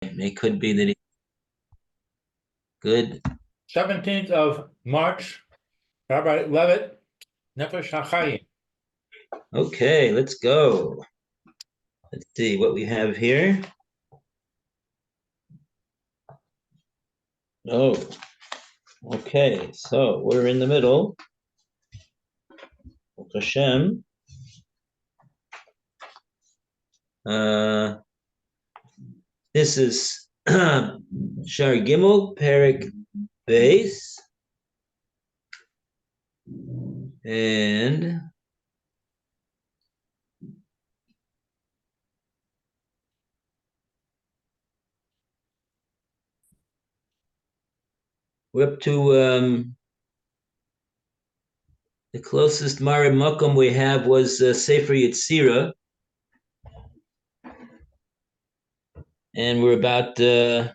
It could be that good. 17th of March, Rabbi Levitt, Nefesh Hahaim. Okay, let's go. Let's see what we have here. Oh, okay. So we're in the middle. Hashem. This is Shar Gimel, Perik Beis. And we're up to the closest Mari Makom we have was Sefer Yetzirah. And we're about 12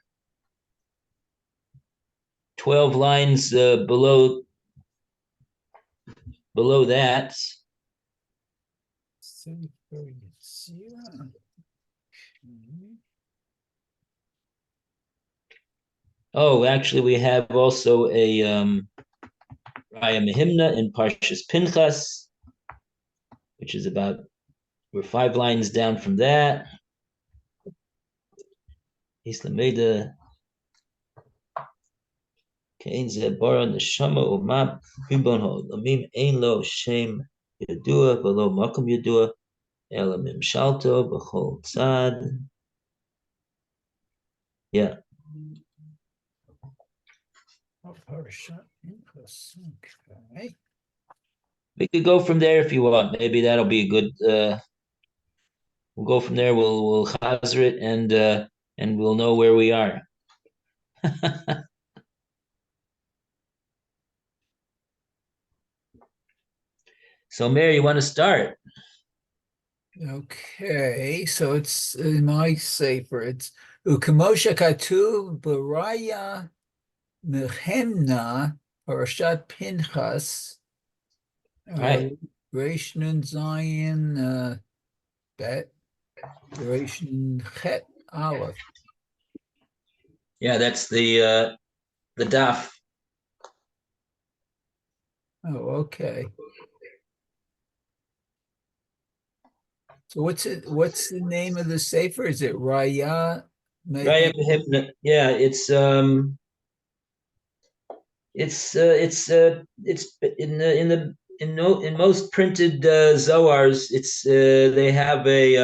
lines below that. Oh, actually, we have also a Raya Mehimna in Parshas Pinchas, which is we're 5 lines down from that. Islameda Kain Zebara Neshama Umab Ribon Lamim Ein Lo Shem Yadua Below Makom Yadua Elamim Shalto B'chol Tzad. Yeah. Okay. We could go from there if you want. Maybe that'll be a good. We'll go from there. We'll chazer it and we'll know where we are. So, Mary, you want to start? Okay, so it's in my sefer. It's Ukemosha Katuv Baraya Mechemna Parashat Pinchas. Right. Reish Nun Zayin Bet Reish Nun Chet Aleph. Yeah, that's the daf. Oh, okay. So what's the name of the sefer? Is it Raya? Raya Mehimna. Yeah, it's in most printed Zohars. It's they have a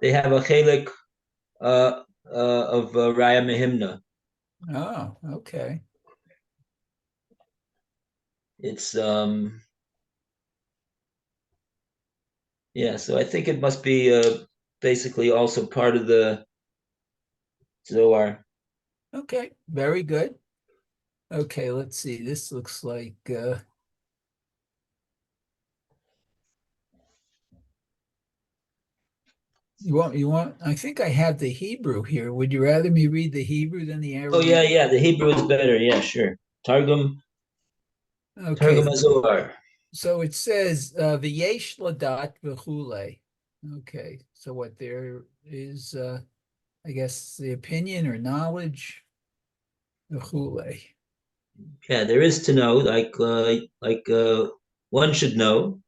chelik of Raya Mehimna. Oh, okay. It's yeah, so I think it must be basically also part of the Zohar. Okay, very good. Okay, let's see. This looks like you want I think I have the Hebrew here. Would you rather me read the Hebrew than the Arabic? Oh yeah, the Hebrew is better. Yeah, sure. Targum Zohar. So it says v'yesh ladat v'chule. Okay, so what there is I guess the opinion or knowledge v'chule. Yeah, there is to know, like one should know.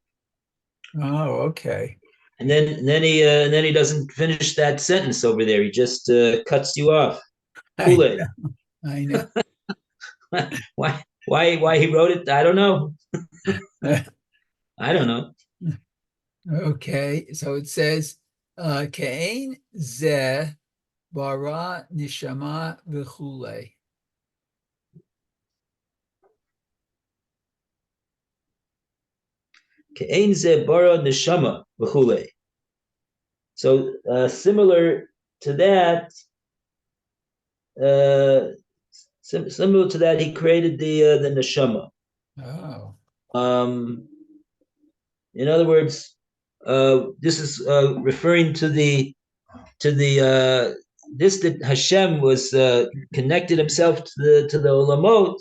Oh, okay. And then he doesn't finish that sentence over there. He just cuts you off. Kool-Aid. I know. Why he wrote it? I don't know. I don't know. Okay, so it says Kain ze bara nishama v'chule. Ke'ein ze bara neshama v'chule. So similar to that, he created the neshama. Oh. In other words, this is referring to the this that Hashem was connected himself to the olamot.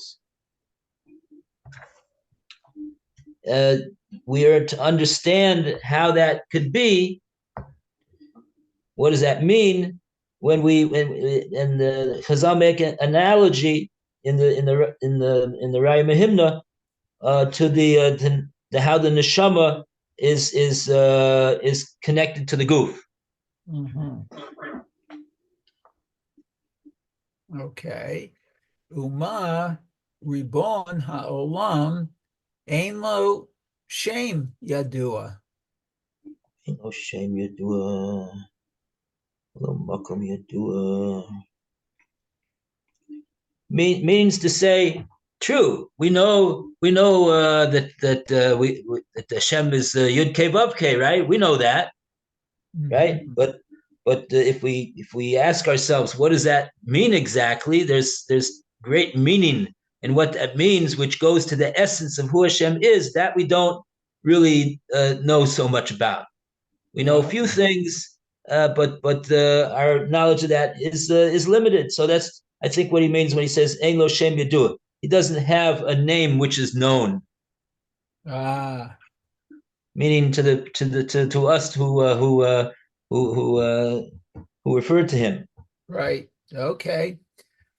We are to understand how that could be. What does that mean? and the Chazal make an analogy in the Raya Mehimna to the how the neshama is connected to the goof. Okay. Uma ribon ha'olam ein lo shem yadua. No shame yadua, lo makom yadua. Means to say, true. We know that Hashem is Yud Kei Vav Kei, right? We know that, right? But if we ask ourselves, what does that mean exactly? There's great meaning in what that means, which goes to the essence of who Hashem is. That we don't really know so much about. We know a few things, but our knowledge of that is limited. So that's, I think, what he means when he says Ein lo shem yadua. He doesn't have a name which is known. Meaning to us who refer to him. Right. Okay.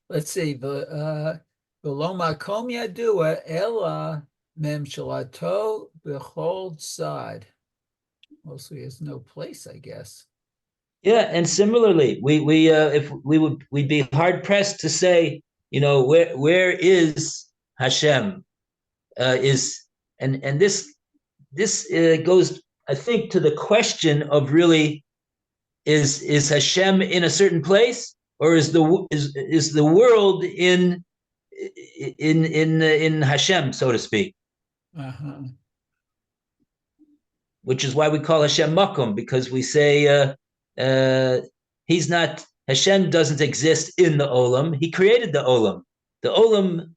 Let's see. The lo makom yadua ela memshalato b'chol tzad. Mostly there's no place, I guess. Yeah, and similarly, we'd be hard pressed to say, where is Hashem? And this goes, I think, to the question of really, is Hashem in a certain place, or is the world in Hashem, so to speak? Which is why we call Hashem Makom, because we say he's not, Hashem doesn't exist in the Olam. He created the Olam. The Olam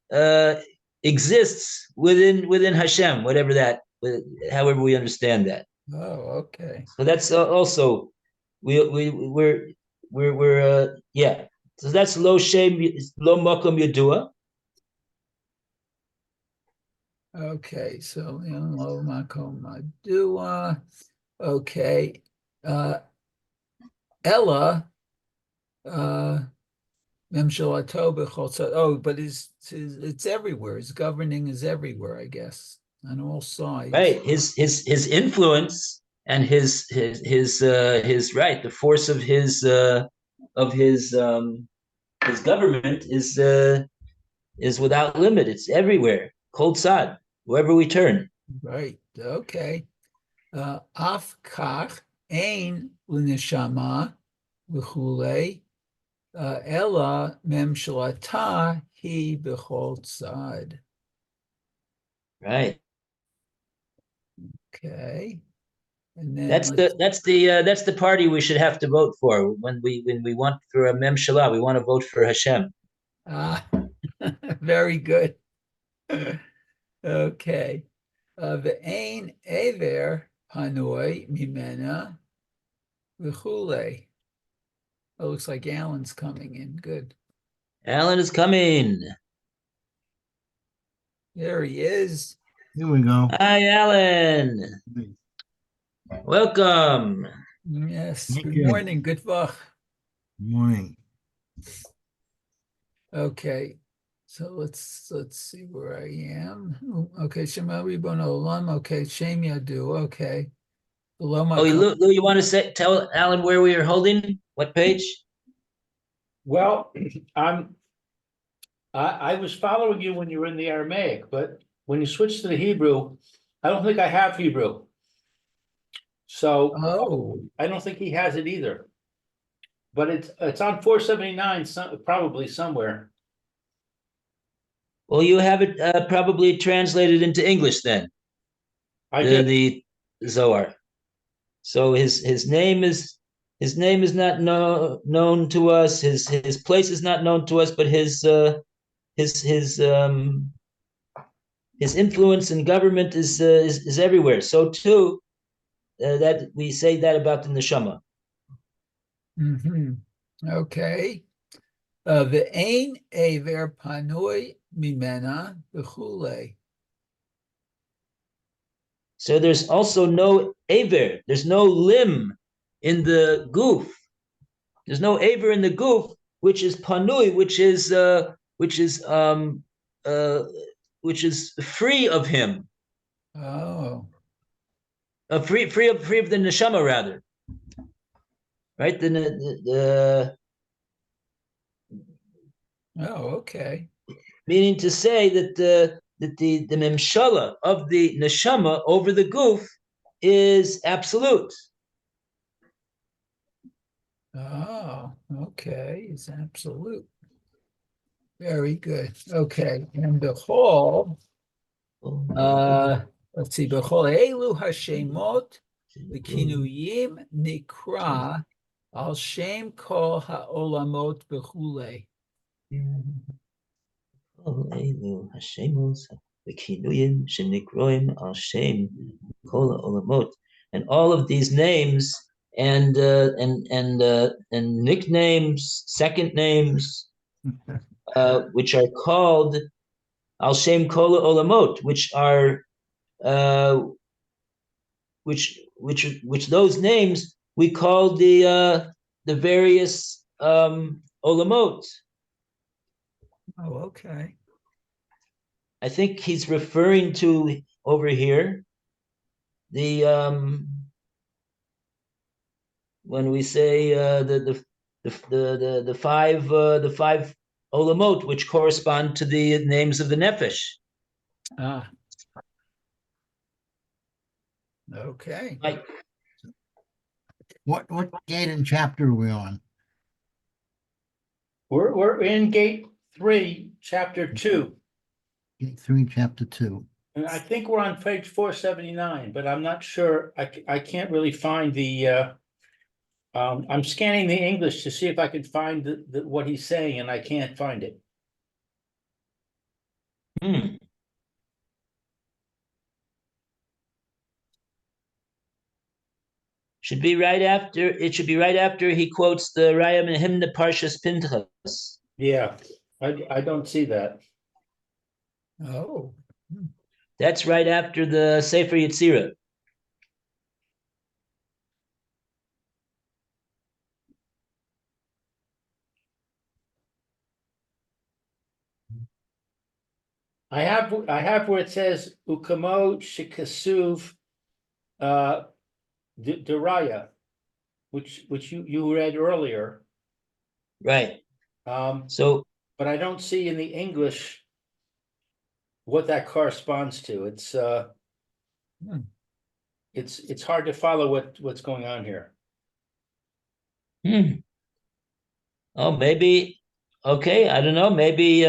exists within Hashem, whatever that, however we understand that. Oh, okay. So that's also we're yeah. So that's lo makom yadua. Okay, so lo makom yadua. Okay, Ella, memshalato b'chol tzad. Oh, but it's everywhere. His governing is everywhere, I guess, on all sides. Right. His influence and his right, the force of his government is without limit. It's everywhere. Kol tzad, wherever we turn. Right. Okay. Af kach ein l'neshama v'chulei ela memshalata hi b'chol tzad. Right. Okay. And then that's the party we should have to vote for when we want for a memshalah. We want to vote for Hashem. Very good. Okay. Ve'ein ever hanoi mimena v'chulei. It looks like Alan's coming in. Good. Alan is coming. There he is. Here we go. Hi, Alan. Welcome. Yes. Thank Good you. morning. Good vach. Good morning. Okay. So let's see where I am. Okay, Shema Ribon Olam. Okay, Shem Yadu. Okay. Oh, Lou, you want to tell Alan where we are holding? What page? Well, I was following you when you were in the Aramaic, but when you switch to the Hebrew, I don't think I have Hebrew. So I don't think he has it either. But it's on 479, probably somewhere. Well, you have it probably translated into English then. I did. The Zohar. So his name is not known to us. His place is not known to us, but his influence in government is everywhere. So too, that we say that about the neshama. Okay. Ve'ein ever panoi mimena v'chulei. So there's also no aver. There's no limb in the goof. aver in the goof, which is panui, which is free of him, Oh, free of the neshama rather, right? oh, okay. Meaning to say that the memshala of the neshama over the goof is absolute. Oh, okay. It's absolute. Very good. Okay. And the whole, let's see, Bechol Elu Hashemot, the Kinuyim Nikra, Al Shem Kol Ha'olamot Bechule. And all of these names and nicknames, second names, which are called Al Shem Kol Olamot, which are which those names we call the various olamot. Oh, okay. I think he's referring to over here the when we say the five olamot, which correspond to the names of the Nefesh. Ah. Okay. Like, What gate and chapter are we on? We're in gate 3, chapter 2. Gate 3, chapter 2. And I think we're on page 479, but I'm not sure. I can't really find the I'm scanning the English to see if I can find what he's saying, and I can't find it. Should be right after. It should be right after he quotes the Raya Mehimna Parshas Pinchas. Yeah, I don't see that. Oh. That's right after the Sefer Yetzirah. I have where it says Ukamo Shikasuv Deraya, which you read earlier. Right. So, but I don't see in the English what that corresponds to. It's hard to follow what's going on here. Oh, maybe. Okay, I don't know. Maybe.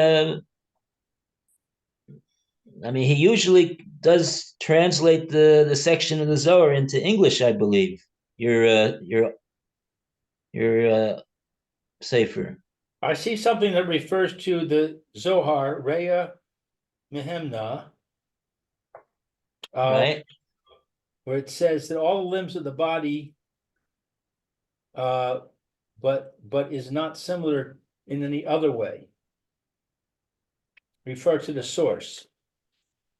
I mean, he usually does translate the section of the Zohar into English, I believe. Your Sefer. I see something that refers to the Zohar, Reya Mehemna, Right. where it says that all the limbs of the body, but is not similar in any other way. Refer to the source.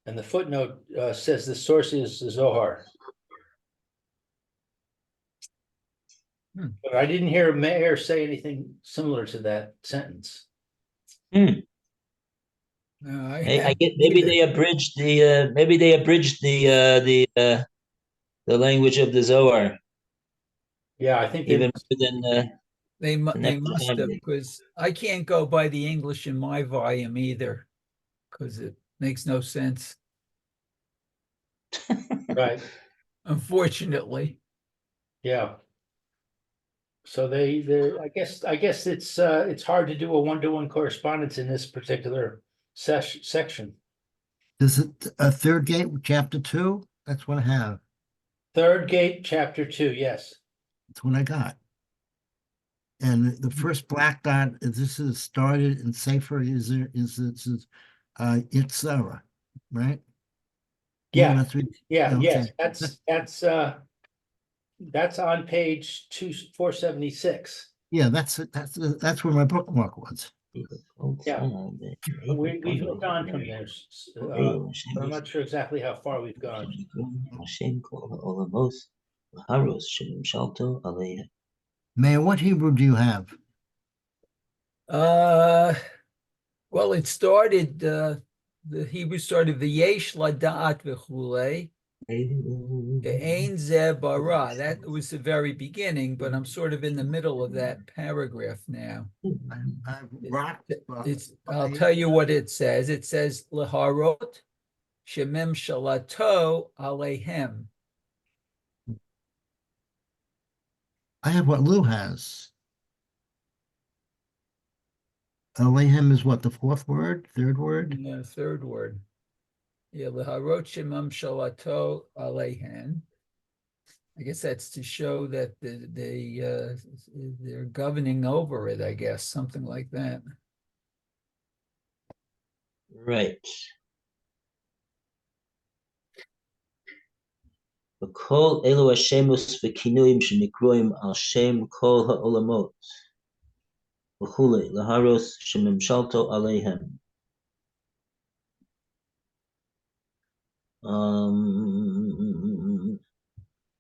And the footnote says the source is the Zohar. But I didn't hear Meir say anything similar to that sentence. No, I get maybe they abridged the the language of the Zohar. Yeah, I think even more than they must have, because I can't go by the English in my volume either, because it makes no sense. right. Unfortunately. Yeah. So they I guess it's hard to do a one-to-one correspondence in this particular section. Is it a third gate, chapter 2? That's what I have. Third gate, chapter 2, yes. That's what I got. And the first black dot, this is started in Sefer is Yitzhara, right? Yeah, that's what, yeah, okay. yes, that's on page 476. Yeah, that's where my bookmark was. Yeah, we've moved on from there. I'm not sure exactly how far we've gone. Mayor, what Hebrew do you have? Well, it started, the Hebrew started V'yesh lada'at v'chulei, Ein ze bara. That was the very beginning, but I'm sort of in the middle of that paragraph now. I've rocked. I'll tell you what it says. It says Leharot Shemem Shalato Alehem. I have what Lou has. Alehem is what, the fourth word, third word? No, third word. Yeah, Leharot Shemem Shalato Alehem. I guess that's to show that they're governing over it, I guess, something like that. Right. וכל אלו השמות וכינויים שנקרואים על שם כל העולמות וכולי, להרוס שממשלתו עליהם.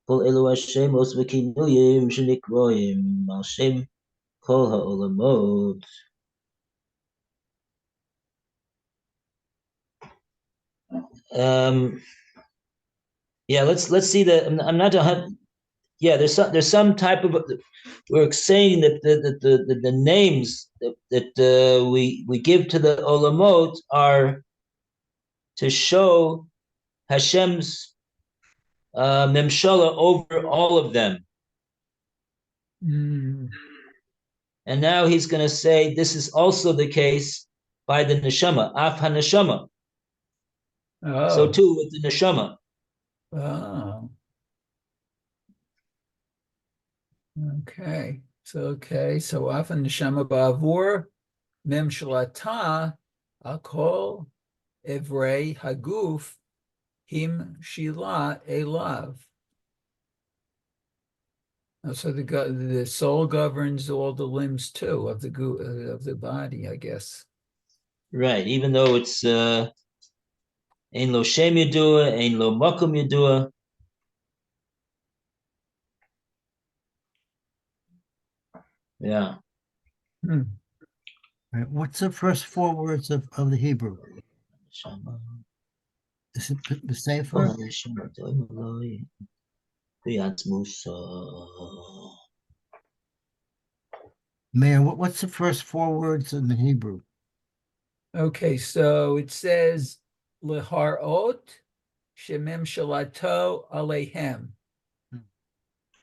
כל אלו השמות וכינויים שנקרואים על שם כל העולמות. Yeah, let's see that. I'm not a. Yeah, there's some type of. We're saying that the names that we give to the olamot are to show Hashem's memshala over all of them. Mm. And now he's going to say this is also the case by the neshama, af haneshama. Oh. So too with the neshama. Oh. Okay. So often neshama ba'avur mem shalata akol evrei haguf him shila elav. So the soul governs all the limbs too of the body, I guess. Right. Even though it's ein lo shem yedua, ein lo makom yedua. Yeah. Hmm. Right. What's the first four words of the Hebrew? Is it the Sefer? Mayor, what's the first four words in the Hebrew? Okay, so it says leharot shemem shalato alehem,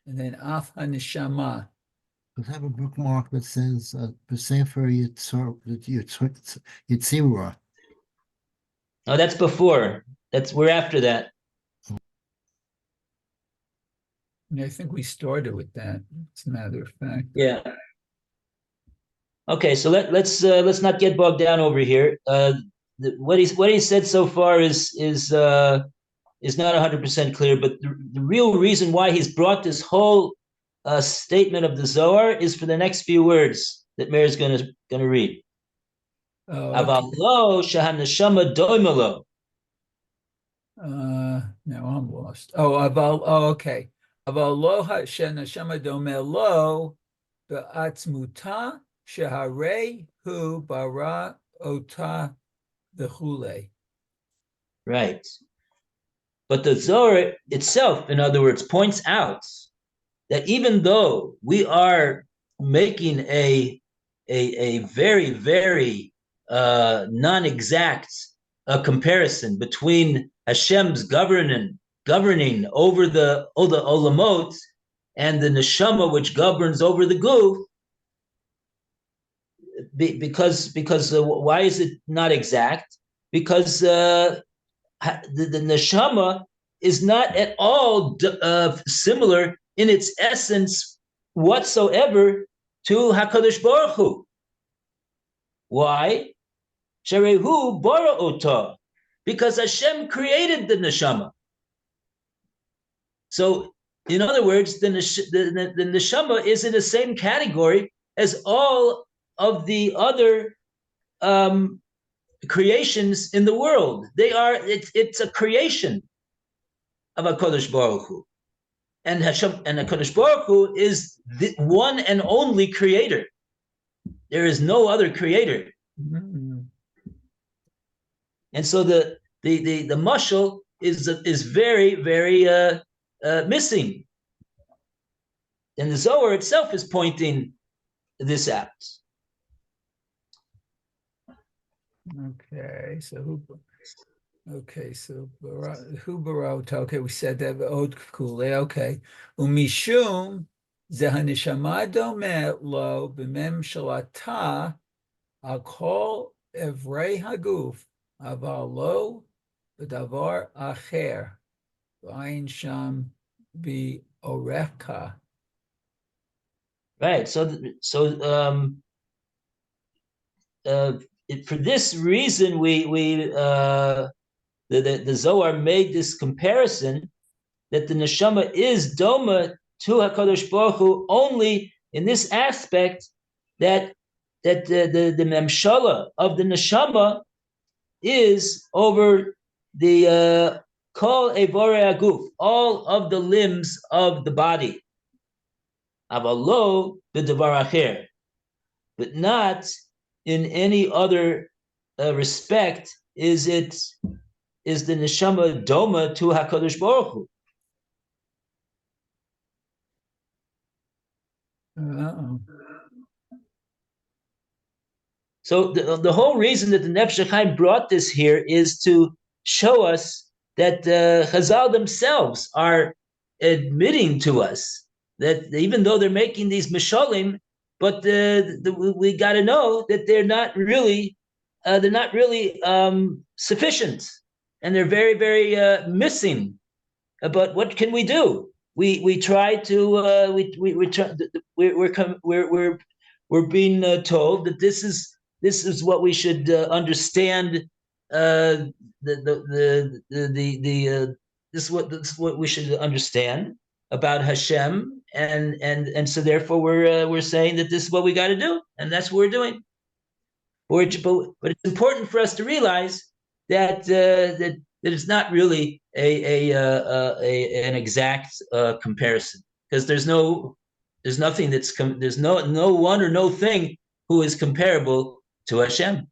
and then af haneshama. I have a bookmark that says Sefer Yitzira. Oh, that's before. We're after that. And I think we started with that, as a matter of fact. Yeah. Okay, so let's not get bogged down over here. What he said so far is not 100% clear, but the real reason why he's brought this whole statement of the Zohar is for the next few words that Meir is gonna read. Avalo shahaneshama doimelo. Now I'm lost. Okay. Avalo sheneshama domelo be'atzmuta sheharei hu bara ota v'chule. Right. But the Zohar itself, in other words, points out that even though we are making a very, very non-exact comparison between Hashem's governing over the olamot and the neshama which governs over the guf, because why is it not exact? Because the neshama is not at all similar in its essence whatsoever to HaKadosh Baruch Hu. Why? Sherehu bara ota, because Hashem created the neshama. So, in other words, the neshama is in the same category as all of the other creations in the world. It's a creation of HaKadosh Baruch Hu. and Hashem and HaKadosh Baruch Hu is the one and only creator. There is no other creator. Mm. And so the mashal is very, very missing. And the Zohar itself is pointing this out. Okay, so Hubarot. Okay, we said that. Od Kule. Okay, Umishum zehanishama domeh lo b'mem shalata akol evrei haguf aval lo b'davar acher v'ayin sham bi oreka. Right. So for this reason, the Zohar made this comparison that the neshama is doma to Hakadosh Baruch Hu only in this aspect that the memshala of the neshama is over the kol evore aguf, all of the limbs of the body. Avalo b'davar acher, but not in any other respect is the neshama doma to Hakadosh Baruch Hu. Uh-oh. So the whole reason that the Nefesh Hahaim brought this here is to show us that Chazal themselves are admitting to us that even though they're making these mishalim, but we got to know that they're not really sufficient, and they're very, very missing. But what can we do? We try to we're being told that this is what we should understand. This is what we should understand about Hashem, and so therefore we're saying that this is what we got to do, and that's what we're doing. But it's important for us to realize that that it's not really an exact comparison, because there's nothing there's no one or no thing who is comparable to Hashem.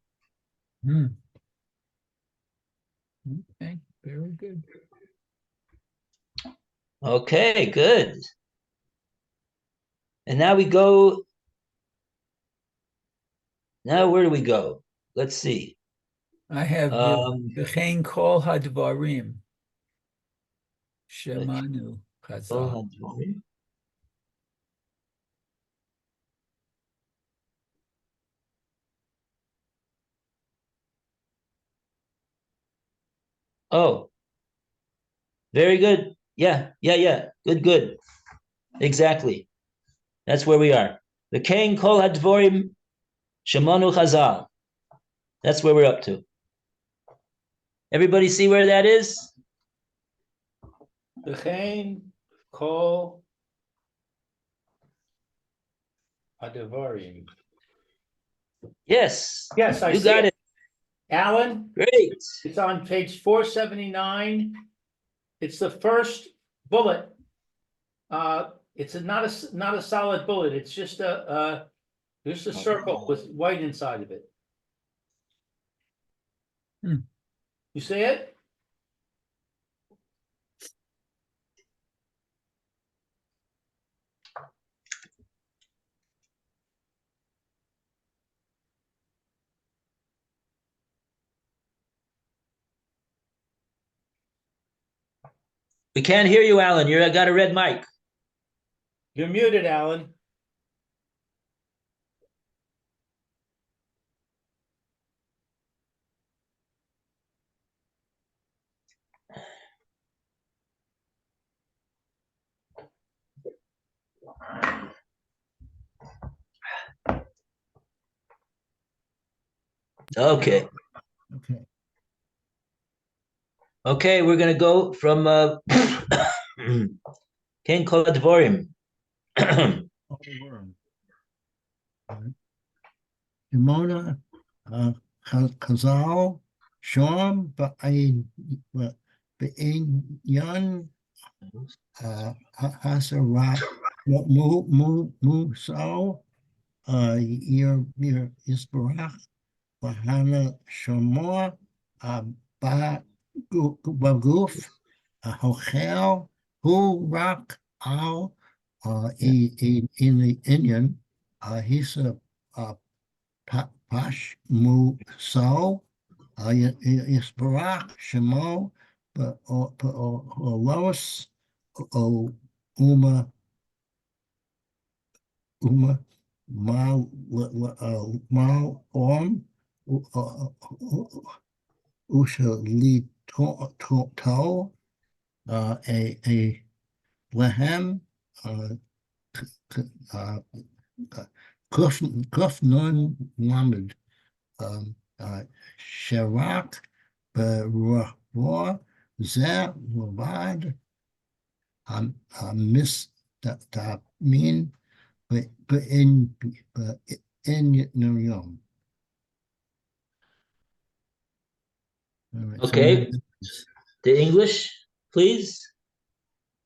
Okay, very good. Okay, good. And now we go. Now where do we go? Let's see. I have V'chein kol hadvarim shemanu chazal. Oh, very good. Yeah. Good. Exactly. That's where we are. The Kain Kol Hadvorim Shemanu Chazal. That's where we're up to. Everybody see where that is? V'chein kol hadvarim. Yes. Yes, I you see got it. Alan, Great. it's on page 479. It's the first bullet. It's not a solid bullet. It's just a circle with white inside of it. You see it? We can't hear you, Alan. You got a red mic. You're muted, Alan. Okay. Okay, we're gonna go from Ken Kol Dvorim. Shimona Chazal Shom Ba'inyan Hasarat Muso, Yer Yisbarach, Bahana Shomor, Baguf, Hochel, Hu Rak Al, in the Indian, he's a Pash Muso, Yisbarach Shemo, Lois, Uma Mal Orm Usha Li To a Lehem Kuf Nun Lamed Sharak Beror Zeh Wavad Miss Min but in Yom. Right, Okay. The English, please.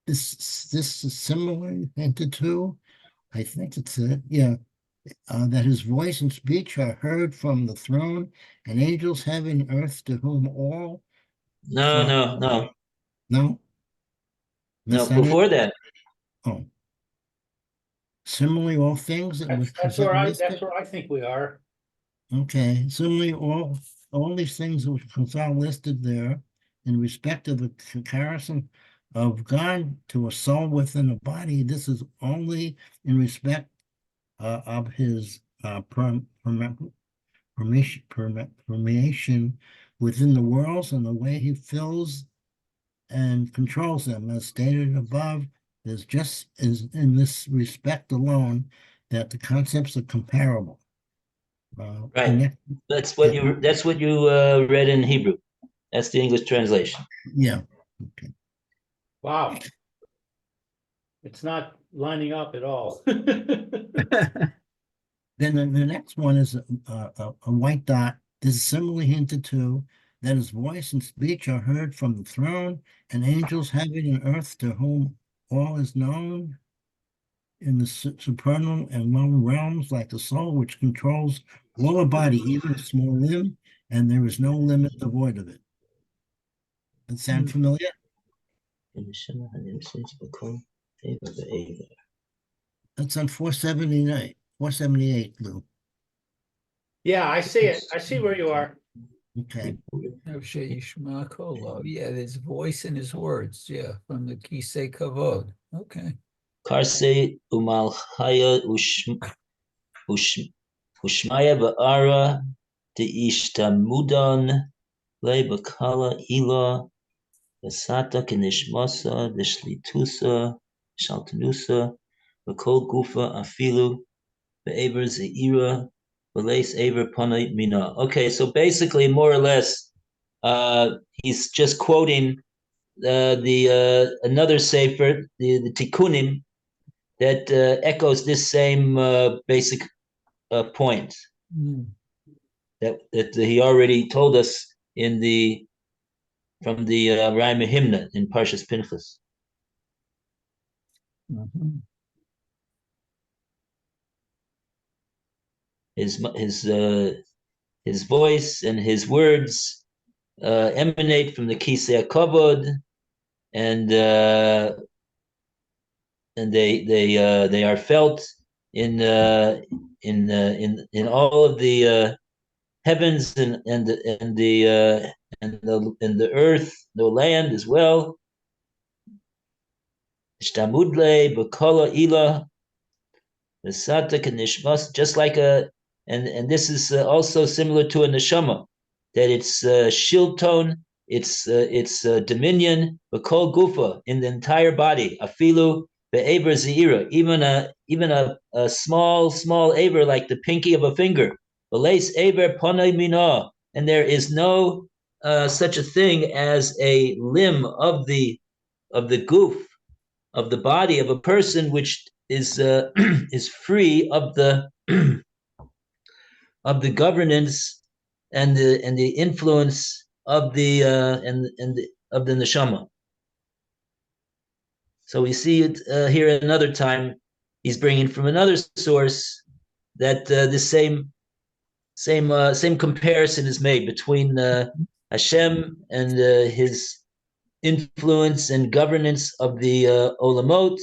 This is similar to, I think it's it, yeah. That his voice and speech are heard from the throne, and angels heaven and earth to whom all. No, no, no, No, no. that's not it. Before that, Oh, similarly, all things that were That's where I think we are. Okay, similarly, all these things which are listed there in respect of the comparison of God to a soul within a body. This is only in respect of his permeation within the worlds and the way he fills and controls them, as stated above. Is just is in this respect alone that the concepts are comparable. right? That's what you read in Hebrew. That's the English translation. Yeah. Okay. Wow. It's not lining up at all. Then the next one is a white dot. This is similarly hinted to that his voice and speech are heard from the throne, and angels heaven and earth to whom all is known in the supernal and lower realms, like the soul which controls all a body, even a small limb, and there is no limit devoid of it. That sound familiar? That's on 478, 478, Lou. Yeah, I see it. I see where you are. Okay. Yeah, there's voice in his words. Yeah, from the Kisei Kavod. Okay. Karse umalchaya ushmaya ba'ara de ishtamudon le bakala ila Vasata Kinishmasa, Dishlitusa, Shaltanusa, Bakol Gufa, Afilu, Be'aver Zeira, Belace Aver Pana Mina. Okay, so basically, more or less, he's just quoting the another sefer, the Tikkunim, that echoes this same basic point that he already told us in the from the Raya Himna in Parshas Pinchas. His voice and his words emanate from the Kisei Kavod, and they are felt in all of the heavens and the earth, the land as well. Shtamudle b'kala ila v'satak and nishmas, just like and this is also similar to a neshama, that it's shilton, it's dominion, b'kol gufa, in the entire body, afilu be'ever zeira, even a small aver like the pinky of a finger, v'leis aver panay mina, and there is no such a thing as a limb of the goof of the body of a person which is is free of the of the governance and the influence of the of the neshama. So we see it here another time. He's bringing from another source that the same comparison is made between Hashem and his influence and governance of the olamot,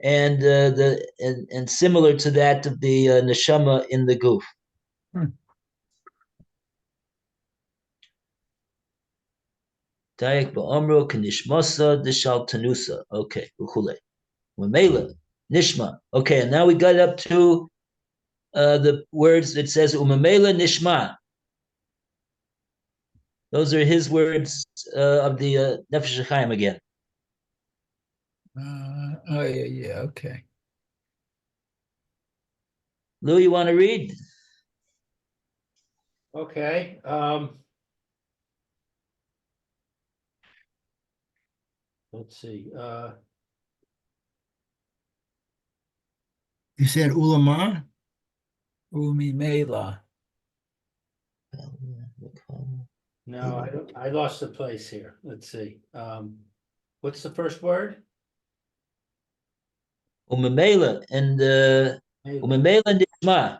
and and similar to that of the neshama in the goof. Dayak ba'amro kanishmasa deshal tanusa. Okay, uchule. Umemela nishma. Okay, and now we got up to the words that says umemela nishma. Those are his words of the Nefesh Hahaim again. Oh, yeah, okay. Lou, you want to read? Okay, let's see, You said ulama? Umimela. no, I lost the place here, let's see, what's the first word? Umemela and umemela nishma.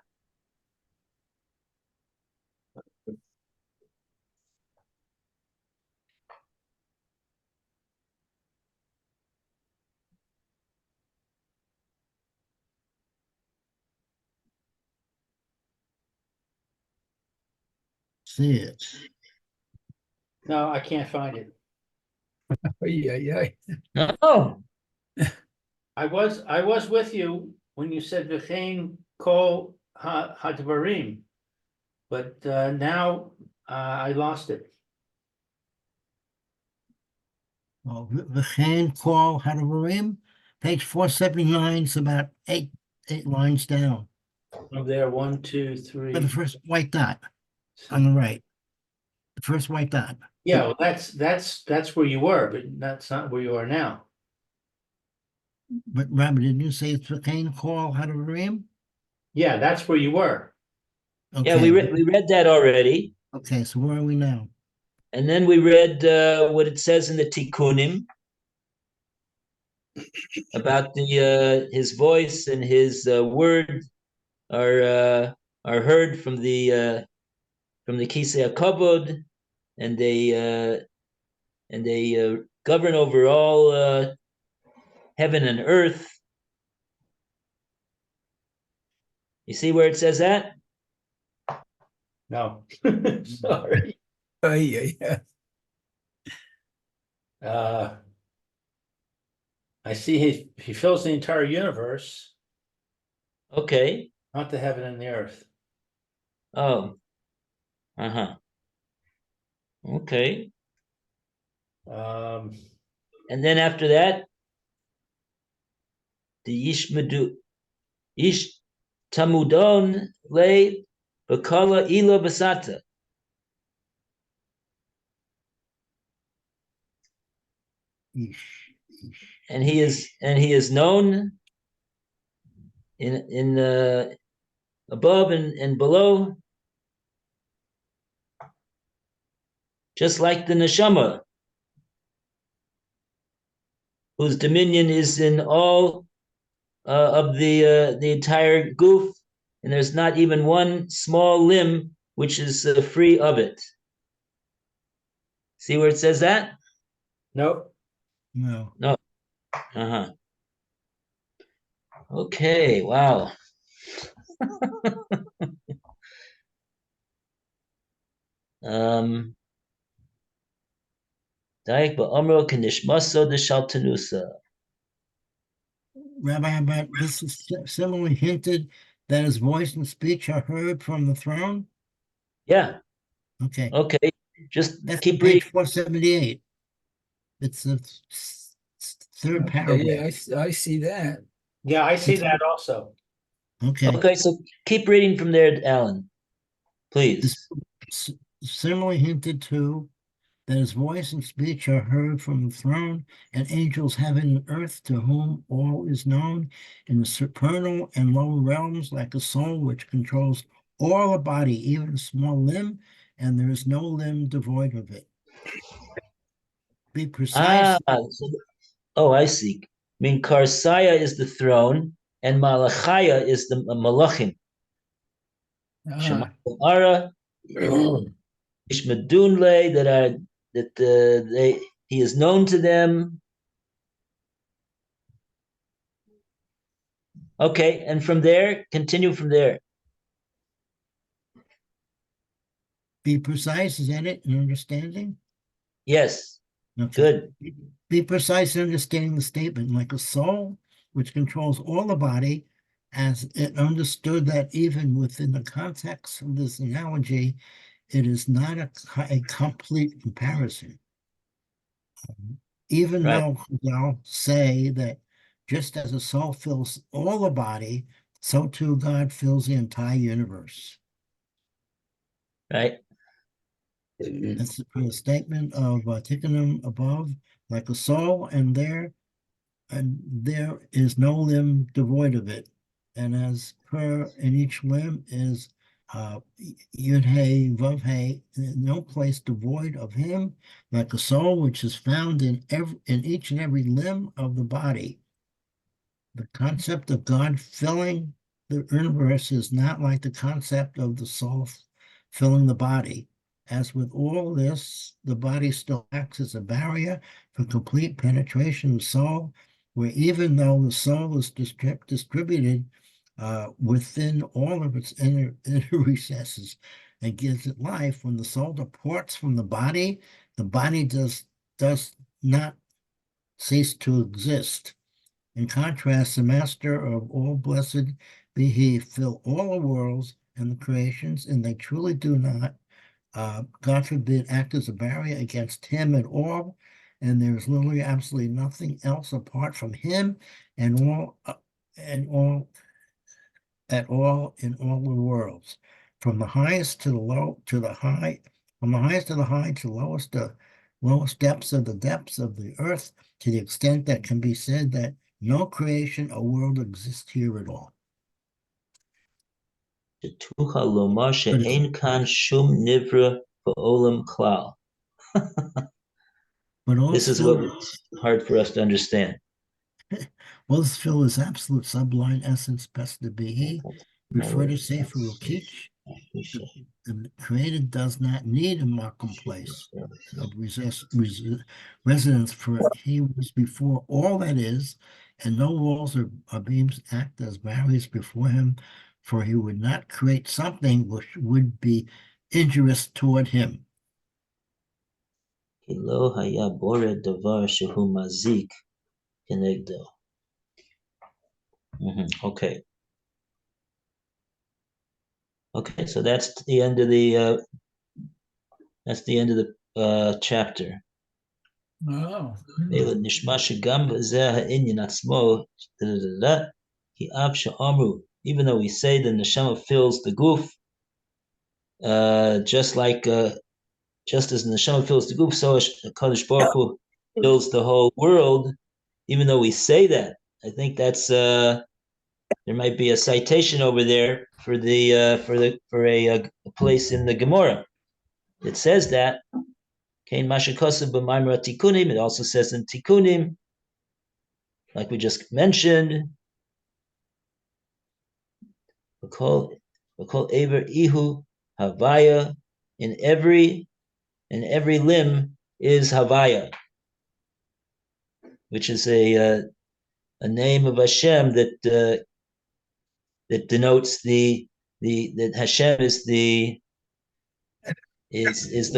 See it. No, I can't find it. Oh, yeah. Oh, I was with you when you said v'chein kol hadvarim, but now I lost it. Oh, V'chein Kol Hadavarim, page 479, it's about eight lines down. Oh, there, 1, 2, 3. But the first white dot on the right. The first white dot. Yeah, well, that's where you were, but that's not where you are now. But Robert, didn't you say it's V'chein Kol Hadavarim? Yeah, that's where you were. yeah, we read that already, Okay, so where are we now? and then we read what it says in the Tikkunim about the his voice and his word are heard from the Kisei HaKavod, and they govern over all heaven and earth. You see where it says that? No, sorry. Oh, yeah. I see he fills the entire universe, Okay. not the heaven and the earth. Oh. Uh-huh. Okay. Um, And then after that, the Yishmadu Ish Tamudon le Bakala Ila Basata. And he is known in above and below, just like the neshama, whose dominion is in all of the entire goof, and there's not even one small limb which is free of it. See where it says that? nope. No. No. Uh-huh. Okay, wow. Daik ba'amro kanishmaso deshaltanusa. Rabbi, but this is similarly hinted that his voice and speech are heard from the throne? Yeah, Okay, okay. Just that's keep page reading. 478. It's the third Yeah, paragraph. I see that. Yeah, I see that also. Okay. Okay, so keep reading from there, Alan, please. This similarly hinted to that his voice and speech are heard from the throne, and angels heaven and earth to whom all is known, in the supernal and lower realms, like a soul which controls all a body, even a small limb, and there is no limb devoid of it. Be precise. Ah, oh, I see. Min Karsaya is the throne, and Malachaya is the Malachim. Ah, Ara Ishmadunle that he is known to them. Okay, and from there, continue from there. Be precise, is that it in understanding? Yes, Okay. good. Be precise in understanding the statement, like a soul which controls all the body, as it understood that even within the context of this analogy, it is not a complete comparison. Even Right. though they'll say that just as a soul fills all the body, so too God fills the entire universe. Right. That's the statement of Tikkunim above, like a soul, and there is no limb devoid of it. And as per in each limb is Yud Hey Vav Hey, no place devoid of him, like a soul which is found in each and every limb of the body. The concept of God filling the universe is not like the concept of the soul filling the body. As with all this, the body still acts as a barrier for complete penetration of the soul, where even though the soul is distributed within all of its inner recesses and gives it life, when the soul departs from the body does not cease to exist. In contrast, the master of all blessed be he, fill all the worlds and the creations, and they truly do not, God forbid, act as a barrier against him at all. And there's literally absolutely nothing else apart from him and all at all in all the worlds, from the highest to the low to the high, from the highest to the high to the lowest depths of the earth, to the extent that can be said that no creation or world exists here at all. But all This is what's hard for us to understand. Wolfsville is absolute sublime essence, best to be he. Refer to Sefer Rukich. The created does not need a Markham place of residence, for he was before all that is, and no walls or beams act as barriers before him, for he would not create something which would be injurious toward him. Okay. Okay, so that's the end of the chapter. oh. Even though we say the neshama fills the goof, just as the neshama fills the goof, so Kadosh Baruch Hu fills the whole world. Even though we say that, I think that's there might be a citation over there for a place in the Gemara. It says that Kain Mashikosa b'Maimra Tikunim. It also says in Tikunim, like we just mentioned, we call Aver Ihu Havaya. In every limb is Havaya, which is a name of Hashem that denotes that Hashem is the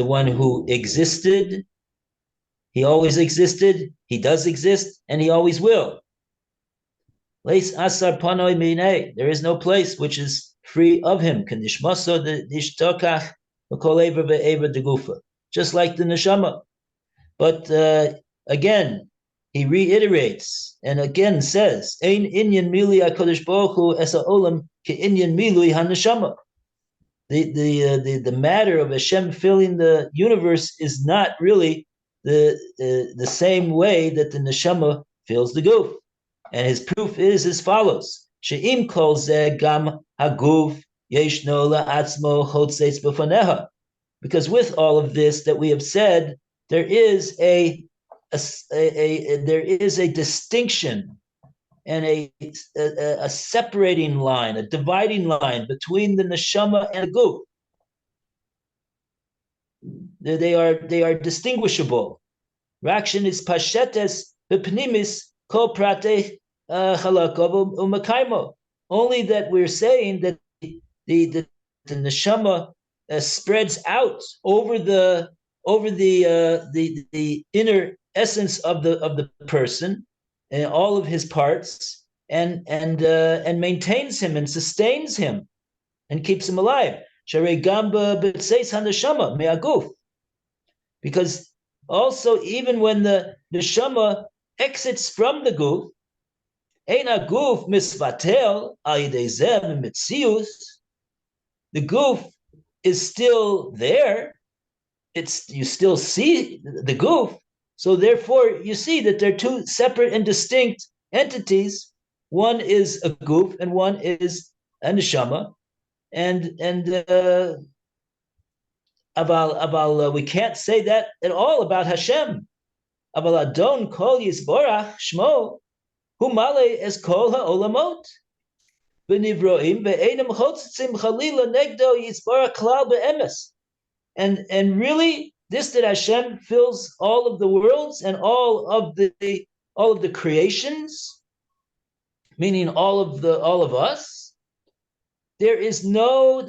one who existed. He always existed, he does exist, and he always will. There is no place which is free of him. Just like the neshama. But again, he reiterates and again says, Ein inyan mili HaKadosh Baruch Hu es ha'olam ke'inyan milui ha'neshama. The matter of Hashem filling the universe is not really the same way that the neshama fills the goof. And his proof is as follows: She'im kol zeh gam haguf yeshno la'atzmo chotzeitz b'faneha. Because with all of this that we have said, there is a there is a distinction and a separating line, a dividing line between the neshama and the guf. They are distinguishable. Rakshin is pashetes b'pnimis kol prate chalakov umakaimo. Only that we're saying that the neshama spreads out over the inner essence of the person and all of his parts, and maintains him and sustains him and keeps him alive. Because also, even when the neshama exits from the guf, the guf is still there. You still see the guf. So therefore, you see that they're two separate and distinct entities. One is a guf and one is a neshama. And we can't say that at all about Hashem. Aval Adon kol yisborach shmo hu male es kol ha'olamot v'nivroim ve'enam chotzitzim chalila negdo yisborach klal be'emes. And really, this that Hashem fills all of the worlds and all of the creations, meaning all of us. There is no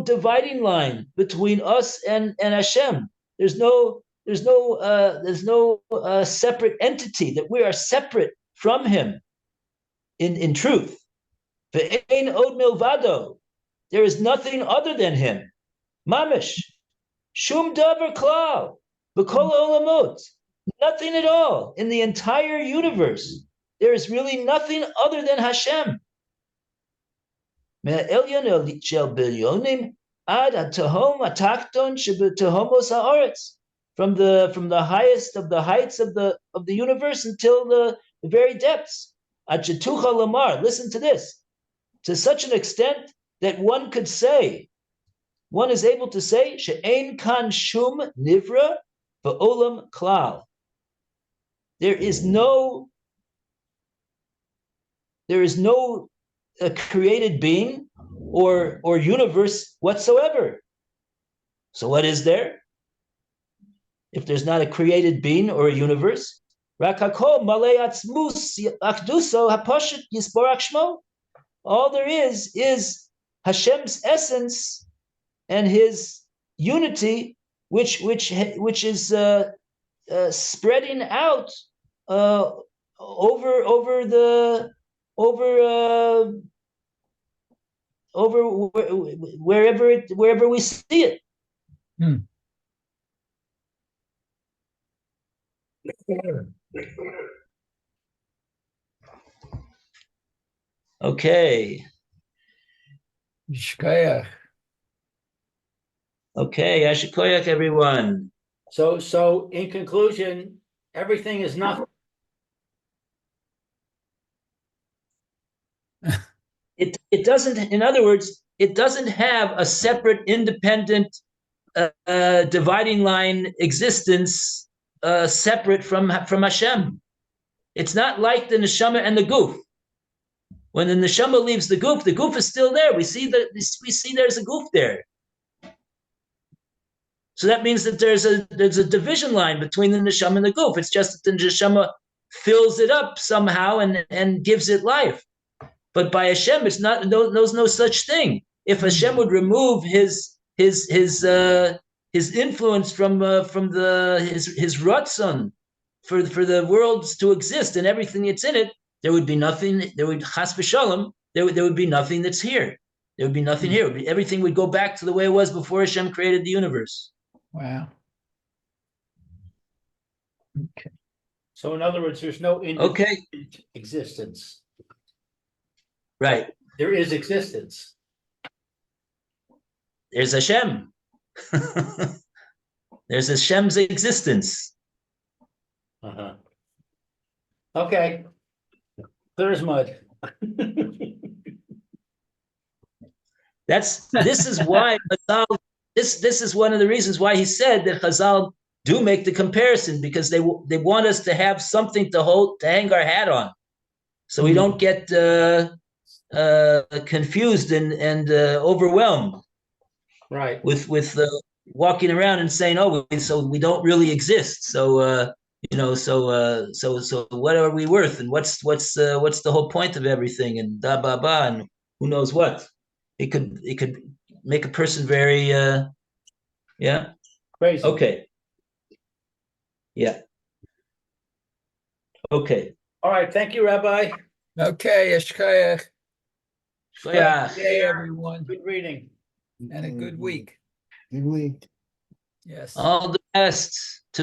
dividing line between us and Hashem. There's no separate entity, that we are separate from Him in truth. Ve'ein od milvado. There is nothing other than Him. Mamish. Shum davar klal. B'kol olamot. Nothing at all in the entire universe. There is really nothing other than Hashem. From the highest of the heights of the universe until the very depths. Listen to this. To such an extent that one is able to say, She'ein kan shum nivra v'olam klal. There is no a created being or universe whatsoever. So what is there? If there's not a created being or a universe, all there is Hashem's essence and His unity, which is spreading out over wherever we see it. Okay. Shkoyach. Okay, Yashikoyak, everyone. So in conclusion, everything is nothing. It doesn't, in other words, it doesn't have a separate, independent, dividing line existence separate from Hashem. It's not like the neshama and the guf. When the neshama leaves the guf is still there. We see there's a guf there. So that means that there's a division line between the neshama and the guf. It's just that the neshama fills it up somehow and gives it life. But by Hashem, it's not. There's no such thing. If Hashem would remove his influence from his ratzon for the worlds to exist and everything that's in it, there would be nothing. There would chas v'shalom. There would be nothing that's here. There would be nothing here. Everything would go back to the way it was before Hashem created the universe. Wow. Okay. So in other words, there's no existence. Right. There is existence. There's Hashem. There's Hashem's existence. Uh-huh. Okay. Clear as mud. This is why Chazal, this is one of the reasons why he said that Chazal do make the comparison because they want us to have something to hang our hat on, so we don't get confused and overwhelmed Right. with walking around and saying, "Oh, so we don't really exist." So so what are we worth, and what's the whole point of everything, and da ba ba, and who knows what? It could make a person very yeah. Crazy. Okay. Yeah. Okay. All right. Thank you, Rabbi. Okay, Eshkayach. Shkoyach. Hey, everyone, Good reading. and a good week. Good week. Yes. All the best to